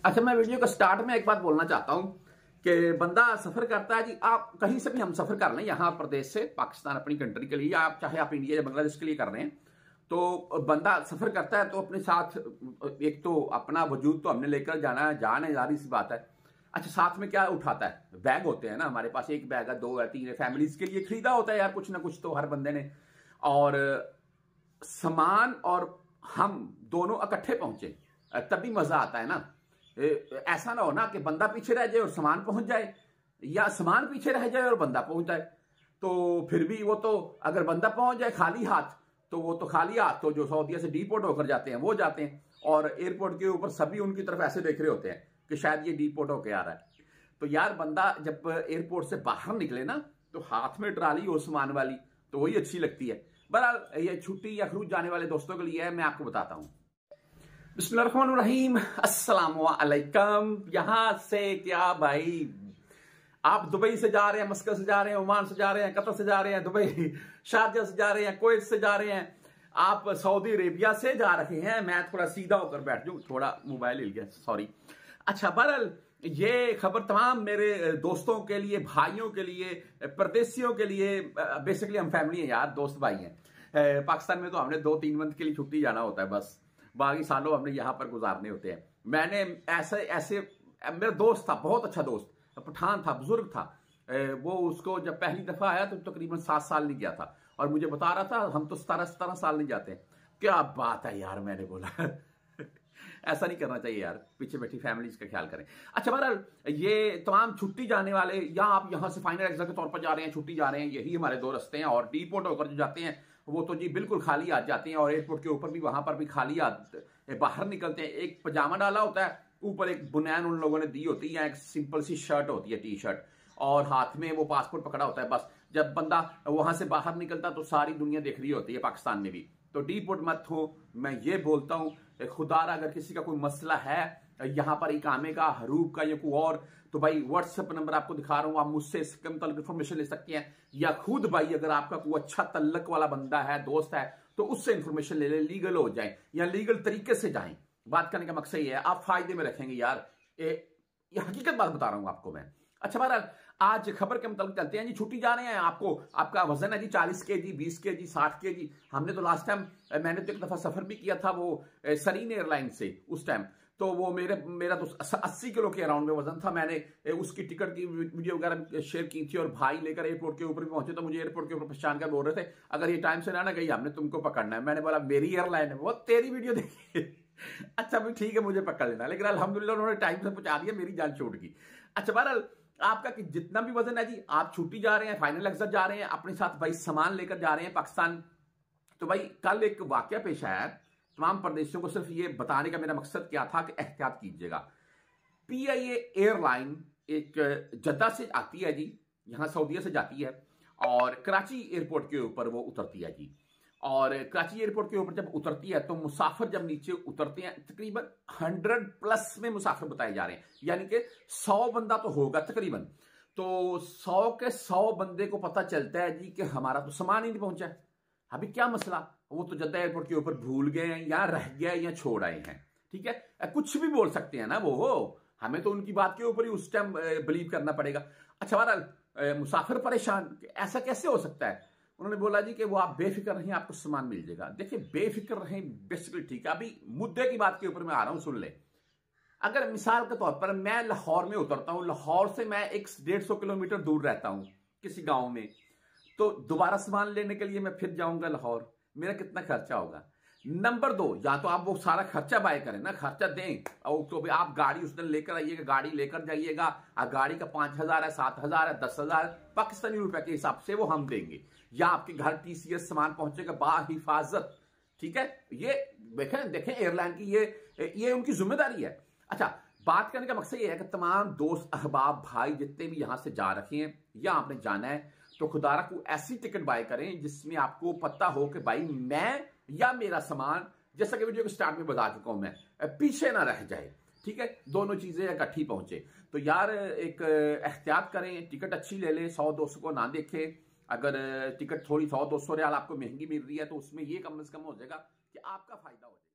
अच्छा, मैं वीडियो का स्टार्ट में एक बात बोलना चाहता हूं कि बंदा सफर करता है जी, आप कहीं से भी हम सफर कर लें, यहां प्रदेश से पाकिस्तान अपनी कंट्री के लिए, आप चाहे आप इंडिया या बांग्लादेश के लिए कर रहे हैं, तो बंदा सफर करता है तो अपने साथ एक तो अपना वजूद तो हमने लेकर जाना है, जाने जा रही सी बात है। अच्छा, साथ में क्या उठाता है? बैग होते हैं ना हमारे पास, एक बैग है, दो है, तीन है, फैमिलीज के लिए खरीदा होता है यार कुछ ना कुछ तो हर बंदे ने। और सामान और हम दोनों इकट्ठे पहुंचे तभी मजा आता है ना। ऐसा ना हो ना कि बंदा पीछे रह जाए और सामान पहुंच जाए, या सामान पीछे रह जाए और बंदा पहुंच जाए। तो फिर भी वो तो अगर बंदा पहुंच जाए खाली हाथ, तो वो तो खाली हाथ तो जो सऊदीया से डीपोर्ट होकर जाते हैं वो जाते हैं, और एयरपोर्ट के ऊपर सभी उनकी तरफ ऐसे देख रहे होते हैं कि शायद ये डीपोर्ट होकर आ रहा है। तो यार बंदा जब एयरपोर्ट से बाहर निकले ना, तो हाथ में ट्राली हो सामान वाली, तो वही अच्छी लगती है। बहरहाल ये छुट्टी या खरूज जाने वाले दोस्तों के लिए है, मैं आपको बताता हूं। बिस्मिल्लाहिर्रहमानिर्रहीम, अस्सलाम वालेकुम। यहां से क्या भाई, आप दुबई से जा रहे हैं, मस्कत से जा रहे हैं, ओमान से जा रहे हैं, कतर से जा रहे हैं, दुबई शारजा से जा रहे हैं, कुवैत से जा रहे हैं, आप सऊदी अरेबिया से जा रहे हैं। मैं थोड़ा सीधा होकर बैठ जाऊं, थोड़ा मोबाइल हिल गया, सॉरी। अच्छा, बहरहाल ये खबर तमाम मेरे दोस्तों के लिए, भाइयों के लिए, परदेशियों के लिए, बेसिकली हम फैमिली हैं यार, दोस्त भाई हैं। पाकिस्तान में तो हमने 2-3 मंथ के लिए छुट्टी जाना होता है बस, बाकी सालों हमने यहां पर गुजारने होते हैं। मैंने ऐसे मेरा दोस्त था, बहुत अच्छा दोस्त, पठान था, बुजुर्ग था। वो उसको जब पहली दफा आया तो तकरीबन 7 साल नहीं गया था, और मुझे बता रहा था हम तो 17 साल नहीं जाते। क्या बात है यार, मैंने बोला ऐसा नहीं करना चाहिए यार, पीछे बैठी फैमिलीज का ख्याल करें। अच्छा, बहरहाल ये तमाम छुट्टी जाने वाले, या आप यहां से फाइनल एग्जाम के तौर पर जा रहे हैं, छुट्टी जा रहे हैं, यही हमारे दो रास्ते हैं। और डीपोर्ट होकर जो जाते हैं वो तो जी बिल्कुल खाली हाथ जाते हैं, और एयरपोर्ट के ऊपर भी, वहां पर भी खाली हाथ बाहर निकलते हैं। एक पजामा डाला होता है, ऊपर एक बुनियान उन लोगों ने दी होती है, या एक सिंपल सी शर्ट होती है, टी शर्ट, और हाथ में वो पासपोर्ट पकड़ा होता है बस। जब बंदा वहां से बाहर निकलता तो सारी दुनिया देख रही होती है, पाकिस्तान में भी। तो डीपोर्ट मत हो, मैं ये बोलता हूं, खुदारा अगर किसी का कोई मसला है यहां पर इकामे का, हरूब का, या कोई और, तो भाई व्हाट्सएप नंबर आपको दिखा रहा हूं, आप मुझसे इसके मतलब इन्फॉर्मेशन ले सकते हैं। या खुद भाई अगर आपका कोई अच्छा तल्लक वाला बंदा है, दोस्त है, तो उससे इंफॉर्मेशन ले ले, लीगल हो जाए या लीगल तरीके से जाएं। बात करने का मकसद ये है, आप फायदे में रखेंगे यार। ये हकीकत बात बता रहा हूं आपको मैं। अच्छा, बहरहाल आज खबर के मतलब चलते हैं जी। छुट्टी जा रहे हैं, आपका वजन है जी 40 kg, 20 kg, 60 kg। हमने तो लास्ट टाइम, मैंने तो एक दफा सफर भी किया था वो सरीन एयरलाइन से, उस टाइम तो वो मेरा तो 80 किलो के अराउंड में वजन था। मैंने उसकी टिकट की वीडियो वगैरह शेयर की थी, और भाई लेकर एयरपोर्ट के ऊपर भी पहुंचे तो मुझे एयरपोर्ट के ऊपर पहचान कर बोल रहे थे, अगर ये टाइम से ना गई हमने तुमको पकड़ना है। मैंने बोला मेरी एयरलाइन है, वो तेरी वीडियो देखी अच्छा भाई ठीक है, मुझे पकड़ लेना, लेकिन अल्हम्दुलिल्लाह उन्होंने टाइम से पहुंचा दिया, मेरी जान छूट गई। अच्छा, बहरहाल आपका कि जितना भी वजन है जी, आप छुट्टी जा रहे हैं, फाइनल एग्जाम जा रहे हैं, अपने साथ भाई सामान लेकर जा रहे हैं पाकिस्तान। तो भाई कल एक वाकया पेश आया है, तमाम प्रदेशों को सिर्फ ये बताने का मेरा मकसद क्या था कि एहतियात कीजिएगा। PIA एयरलाइन एक जद्दा से आती है जी, यहां सऊदीया से जाती है, और कराची एयरपोर्ट के ऊपर वो उतरती है जी। और कराची एयरपोर्ट के ऊपर जब उतरती है तो मुसाफिर जब नीचे उतरते हैं, तकरीबन 100+ में मुसाफिर बताए जा रहे हैं, यानी कि 100 बंदा तो होगा तकरीबन। तो 100 के 100 बंदे को पता चलता है जी कि हमारा तो सामान ही नहीं पहुंचा है। अभी क्या मसला, वो तो जद्दा एयरपोर्ट के ऊपर भूल गए हैं, या रह गया, या छोड़ आए हैं। ठीक है, कुछ भी बोल सकते हैं ना वो, हमें तो उनकी बात के ऊपर ही उस टाइम बिलीव करना पड़ेगा। अच्छा, बहरहाल मुसाफिर परेशान, ऐसा कैसे हो सकता है? उन्होंने बोला जी कि वो आप बेफिक्र रहें, आपको सामान मिल जाएगा। देखिए, बेफिक्र रहें बेसिकली ठीक है। अभी मुद्दे की बात के ऊपर मैं आ रहा हूं, सुन ले। अगर मिसाल के तौर पर मैं लाहौर में उतरता हूं, लाहौर से मैं 150 किलोमीटर दूर रहता हूं किसी गांव में, तो दोबारा सामान लेने के लिए मैं फिर जाऊंगा लाहौर, मेरा कितना खर्चा होगा? नंबर 2, या तो आप वो सारा खर्चा बाय करें ना, खर्चा दें, और तो भी आप गाड़ी उस दिन लेकर आइएगा, गाड़ी लेकर जाइएगा, गाड़ी का 5000 है, 7000 है, 10,000 पाकिस्तानी रुपए के हिसाब से वो हम देंगे, या आपके घर TCS सामान पहुंचेगा बाहिफाजत। ठीक है, ये देखें एयरलाइन की ये उनकी जिम्मेदारी है। अच्छा, बात करने का मकसद ये है कि तमाम दोस्त, अहबाब, भाई जितने भी यहां से जा रखे हैं या आपने जाना है, तो खुदारा को ऐसी टिकट बाय करें जिसमें आपको पता हो कि भाई मैं या मेरा सामान, जैसा कि वीडियो के स्टार्ट में बता चुका हूं मैं, पीछे ना रह जाए। ठीक है, दोनों चीजें इकट्ठी पहुंचे। तो यार एक एहतियात करें, टिकट अच्छी ले लें, 100-200 को ना देखें। अगर टिकट थोड़ी 100-200 रियाल आपको महंगी मिल रही है तो उसमें ये कम से कम हो जाएगा कि आपका फायदा हो जाएगा।